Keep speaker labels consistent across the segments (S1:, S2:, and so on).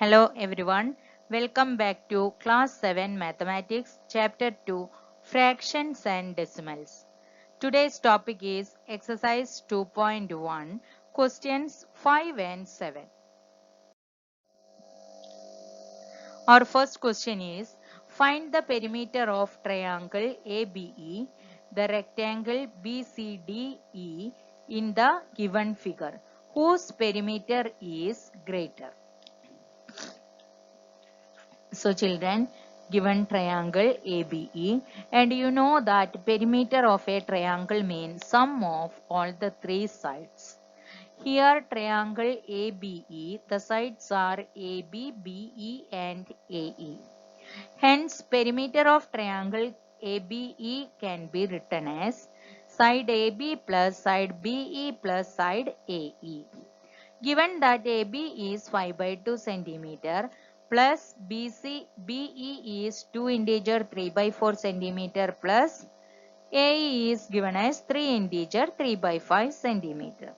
S1: Hello everyone, welcome back to class 7 mathematics chapter 2 fractions and decimals. Today's topic is exercise 2.1 questions 5 and 7. Our first question is find the perimeter of triangle ABE, the rectangle BCDE in the given figure whose perimeter is greater. So children, given triangle ABE, and you know that perimeter of a triangle means sum of all the three sides. Here triangle ABE, the sides are AB, BE and AE. Hence perimeter of triangle ABE can be written as side AB plus side BE plus side AE. Given that AB is 5 by 2 centimeter plus BE is 2 integer 3 by 4 centimeter plus AE is given as 3 integer 3 by 5 centimeter.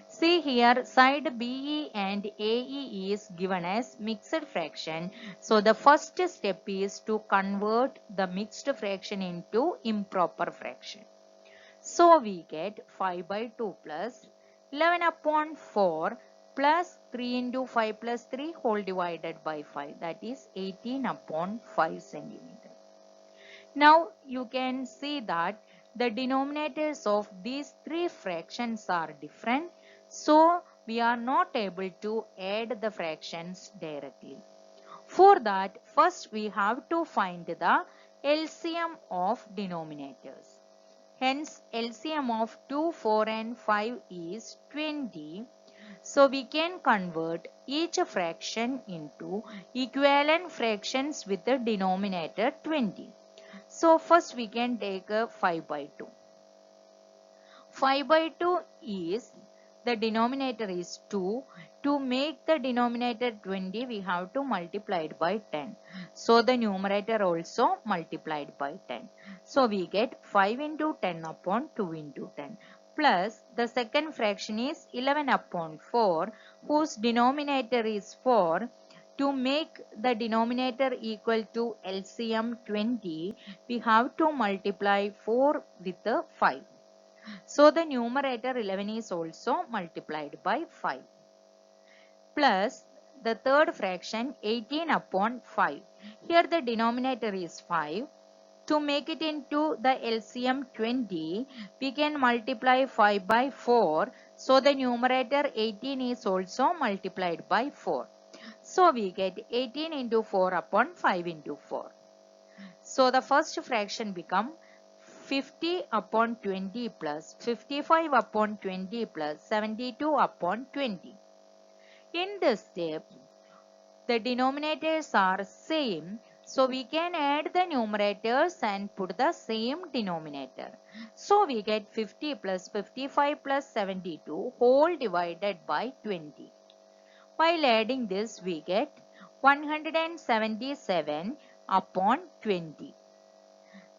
S1: See here side BE and AE is given as mixed fraction. So the first step is to convert the mixed fraction into improper fraction. So we get 5 by 2 plus 11 upon 4 plus 3 into 5 plus 3 whole divided by 5, that is 18 upon 5 centimeter. Now you can see that the denominators of these three fractions are different. So we are not able to add the fractions directly. For that, first we have to find the LCM of denominators. Hence, LCM of 2, 4 and 5 is 20. So, we can convert each fraction into equivalent fractions with the denominator 20. So, first we can take a 5 by 2. 5 by 2 is, the denominator is 2. To make the denominator 20, we have to multiply it by 10. So the numerator also multiplied by 10. So we get 5 into 10 upon 2 into 10. Plus the second fraction is 11 upon 4, whose denominator is 4. To make the denominator equal to LCM 20, we have to multiply 4 with the 5. So the numerator 11 is also multiplied by 5. Plus the third fraction 18 upon 5. Here the denominator is 5. To make it into the LCM 20, we can multiply 5 by 4. So the numerator 18 is also multiplied by 4. So we get 18 into 4 upon 5 into 4. So the first fraction become 50 upon 20 plus 55 upon 20 plus 72 upon 20. In this step, the denominators are same. So we can add the numerators and put the same denominator. So we get 50 plus 55 plus 72 whole divided by 20. While adding this, we get 177 upon 20.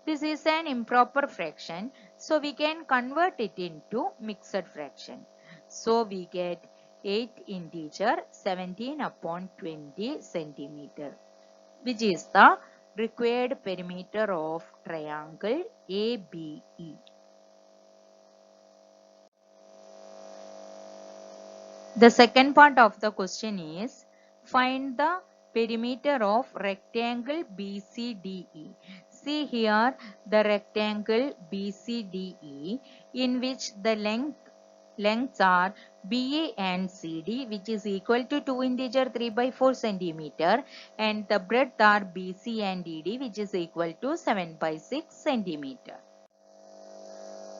S1: This is an improper fraction, so we can convert it into mixed fraction. So we get 8 integer 17 upon 20 centimeter, which is the required perimeter of triangle ABE. The second part of the question is find the perimeter of rectangle BCDE. See here the rectangle BCDE in which the lengths are BA and CD, which is equal to 2 integer 3 by 4 centimeter, and the breadth are BC and DD, which is equal to 7 by 6 centimeter.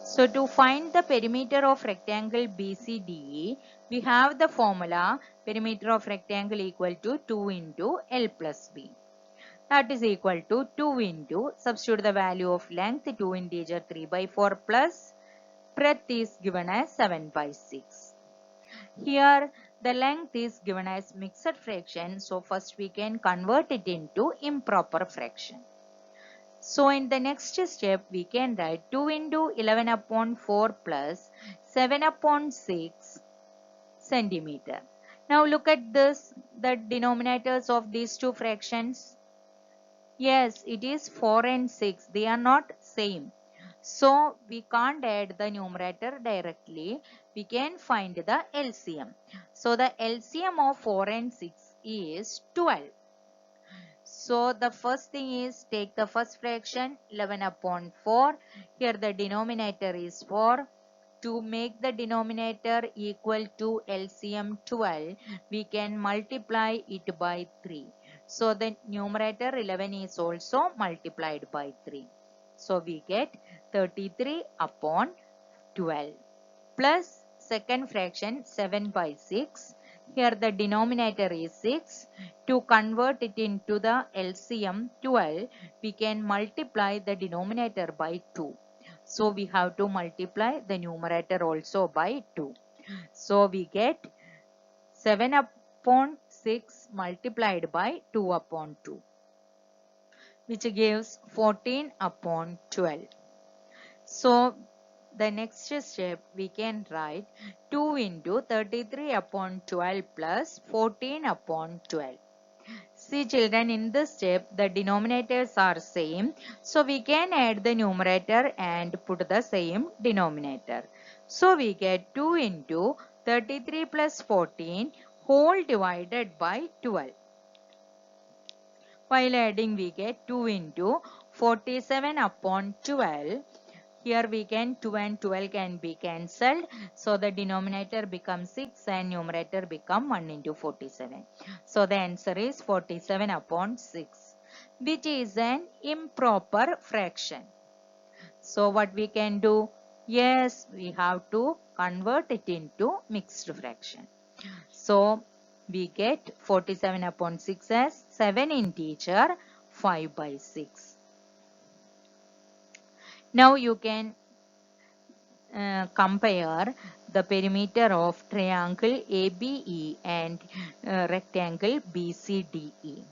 S1: So to find the perimeter of rectangle BCDE, we have the formula perimeter of rectangle equal to 2 into L plus B. That is equal to 2 into, substitute the value of length 2 integer 3 by 4 plus breadth is given as 7 by 6. Here the length is given as mixed fraction, so first we can convert it into improper fraction. So in the next step we can write 2 into 11 upon 4 plus 7 upon 6 centimeter. Now look at this, the denominators of these two fractions? Yes, it is 4 and 6. They are not same. So we can't add the numerator directly. We can find the LCM. So the LCM of 4 and 6 is 12. So the first thing is take the first fraction 11 upon 4. Here the denominator is 4. To make the denominator equal to LCM 12, we can multiply it by 3. So the numerator 11 is also multiplied by 3. So we get 33 upon 12 plus second fraction 7 by 6. Here the denominator is 6. To convert it into the LCM 12, we can multiply the denominator by 2. So we have to multiply the numerator also by 2. So we get 7 upon 6 multiplied by 2 upon 2, which gives 14 upon 12. So the next step we can write 2 into 33 upon 12 plus 14 upon 12. See children, in this step the denominators are same. So we can add the numerator and put the same denominator. So we get 2 into 33 plus 14 whole divided by 12. While adding we get 2 into 47 upon 12. Here we can 2 and 12 can be cancelled. So the denominator becomes 6 and numerator become 1 into 47. So the answer is 47 upon 6, which is an improper fraction. So what we can do? Yes, we have to convert it into mixed fraction. So we get 47 upon 6 as 7 integer 5 by 6. Now you can compare the perimeter of triangle ABE and rectangle BCDE.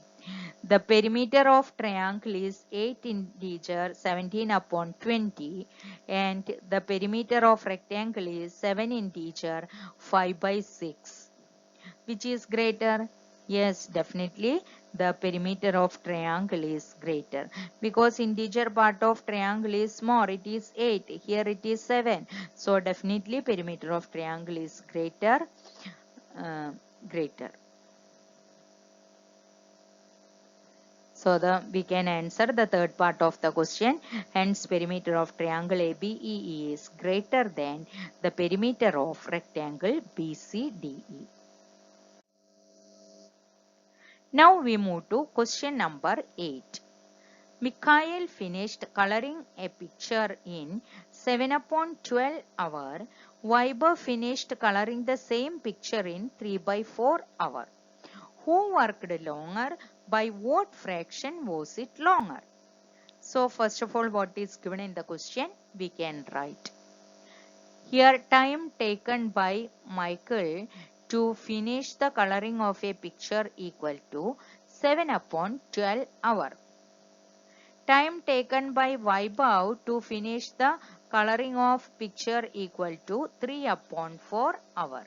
S1: The perimeter of triangle is 8 integer 17 upon 20 and the perimeter of rectangle is 7 integer 5 by 6. Which is greater? Yes, definitely the perimeter of triangle is greater because integer part of triangle is more. It is 8. Here it is 7. So definitely perimeter of triangle is greater. Greater. So we can answer the third part of the question. Hence perimeter of triangle ABEE is greater than the perimeter of rectangle BCDE. Now we move to question number 8. Mikhail finished coloring a picture in 7 upon 12 hour. Weber finished coloring the same picture in 3 by 4 hour. Who worked longer? By what fraction was it longer? So first of all, what is given in the question? We can write. Here time taken by Michael to finish the coloring of a picture equal to 7 upon 12 hour. Time taken by Vaibhav to finish the coloring of picture equal to 3 upon 4 hour.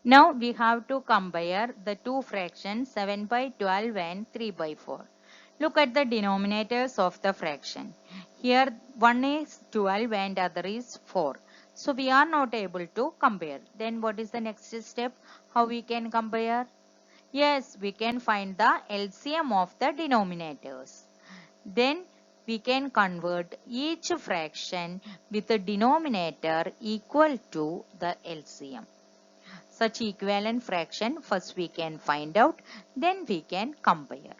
S1: Now we have to compare the two fractions 7 by 12 and 3 by 4. Look at the denominators of the fraction. Here one is 12 and other is 4. So we are not able to compare. Then what is the next step? How we can compare? Yes, we can find the LCM of the denominators. Then we can convert each fraction with a denominator equal to the LCM. Such equivalent fraction first we can find out, then we can compare.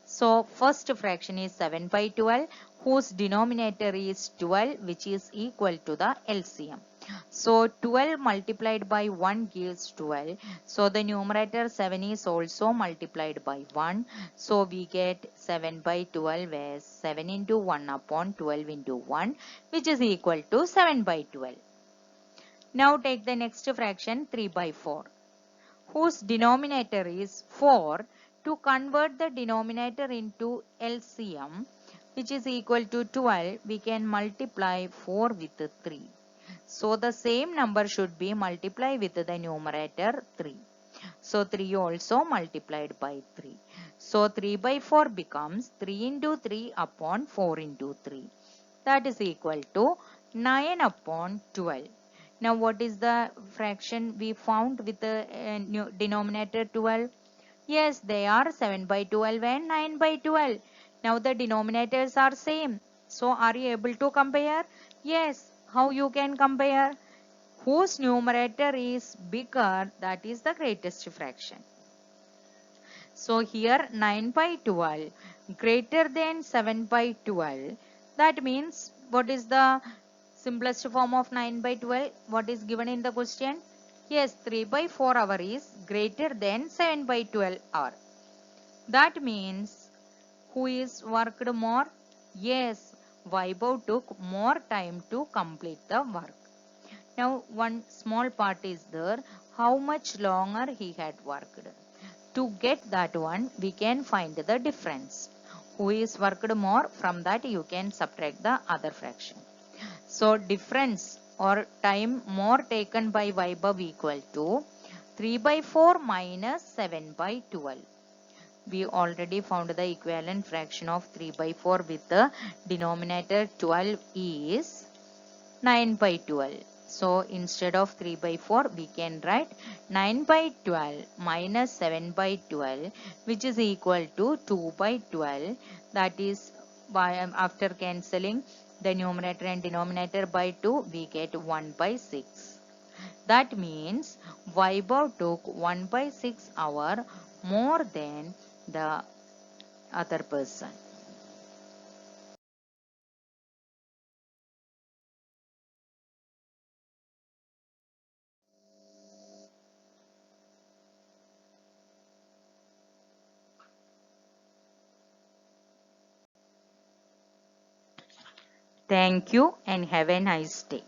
S1: So first fraction is 7 by 12 whose denominator is 12 which is equal to the LCM. So 12 multiplied by 1 gives 12. So the numerator 7 is also multiplied by 1. So we get 7 by 12 as 7 into 1 upon 12 into 1 which is equal to 7 by 12. Now take the next fraction 3 by 4 whose denominator is 4. To convert the denominator into LCM which is equal to 12, we can multiply 4 with 3. So the same number should be multiplied with the numerator 3. So 3 also multiplied by 3. So 3 by 4 becomes 3 into 3 upon 4 into 3. That is equal to 9 upon 12. Now what is the fraction we found with the denominator 12? Yes, they are 7 by 12 and 9 by 12. Now the denominators are same. So are you able to compare? Yes. How you can compare? Whose numerator is bigger, that is the greatest fraction. So here 9 by 12 greater than 7 by 12. That means what is the simplest form of 9 by 12? What is given in the question? Yes, 3 by 4 hour is greater than 7 by 12 hour. That means who is worked more? Yes, Vaibhav took more time to complete the work. Now one small part is there, how much longer he had worked. To get that one, we can find the difference. Who is worked more, from that you can subtract the other fraction. So difference or time more taken by Vaibhav equal to 3 by 4 minus 7 by 12. We already found the equivalent fraction of 3 by 4 with the denominator 12 is 9 by 12. So instead of 3 by 4 we can write 9 by 12 minus 7 by 12, which is equal to 2 by 12. That is by after cancelling the numerator and denominator by 2 we get 1 by 6. That means Vaibhav took 1 by 6 hour more than the other person. Thank you and have a nice day.